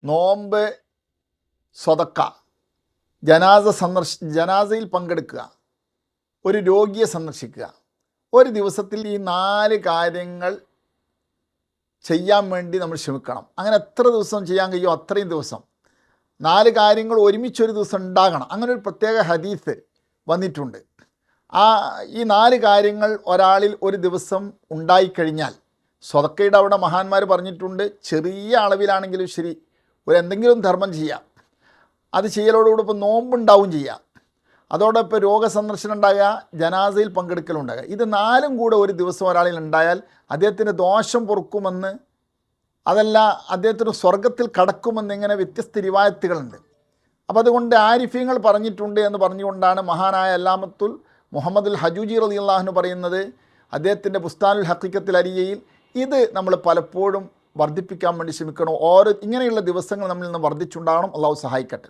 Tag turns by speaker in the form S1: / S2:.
S1: നോമ്പ്, സ്വതക്ക, ജനാസയിൽ പങ്കെടുക്കുക, ഒരു രോഗിയെ സന്ദർശിക്കുക. ഒരു ദിവസത്തിൽ ഈ 4 കാര്യങ്ങൾ ചെയ്യാൻ വേണ്ടി നമ്മൾ ശ്രമിക്കണം. അങ്ങനെ എത്ര ദിവസം ചെയ്യാൻ കഴിയുമോ അത്രയും ദിവസം 4 കാര്യങ്ങൾ ഒരുമിച്ചൊരു ദിവസം ഉണ്ടാകണം. അങ്ങനെ ഒരു പ്രത്യേക ഹദീസ് വന്നിട്ടുണ്ട്. ഈ 4 കാര്യങ്ങൾ ഒരാളിൽ ഒരു ദിവസം ഉണ്ടായിക്കഴിഞ്ഞാൽ, സ്വതക്കയുടെ അവിടെ മഹാന്മാർ പറഞ്ഞിട്ടുണ്ട്, ചെറിയ അളവിലാണെങ്കിലും ശരി എന്തെങ്കിലും ധർമ്മം ചെയ്യാം. അത് ചെയ്യലോടൊപ്പം നോമ്പുണ്ടാവും ചെയ്യാം. അതോടൊപ്പം രോഗസന്ദർശനം ഉണ്ടാകുക, ജനാസയിൽ പങ്കെടുക്കലുണ്ടാകുക. ഇത് 4ഉം കൂടെ ഒരു ദിവസം ഒരാളിൽ ഉണ്ടായാൽ അദ്ദേഹത്തിന് ദോഷം പൊറുക്കുമെന്ന്, അതല്ല അദ്ദേഹത്തിന് സ്വർഗത്തിൽ കടക്കുമെന്നിങ്ങനെ വ്യത്യസ്ത റിവായത്തുകളുണ്ട്. അപ്പോൾ അതുകൊണ്ട് ആരിഫ്യങ്ങൾ പറഞ്ഞിട്ടുണ്ട് എന്ന് പറഞ്ഞുകൊണ്ടാണ് മഹാനായ അല്ലാമത്തുൽ മുഹമ്മദുൽ ഹജൂജി റളിയല്ലാഹു അൻഹു പറയുന്നത് അദ്ദേഹത്തിൻ്റെ ബുസ്താനുൽ ഹഖീഖത്തിൽ അരിയയിൽ ഇത് നമ്മൾ പലപ്പോഴും വർദ്ധിപ്പിക്കാൻ വേണ്ടി ശ്രമിക്കണം. ഇങ്ങനെയുള്ള ദിവസങ്ങൾ നമ്മളിൽ നിന്ന് വർദ്ധിച്ചുണ്ടാകണം. അള്ളാഹു സഹായിക്കട്ടെ.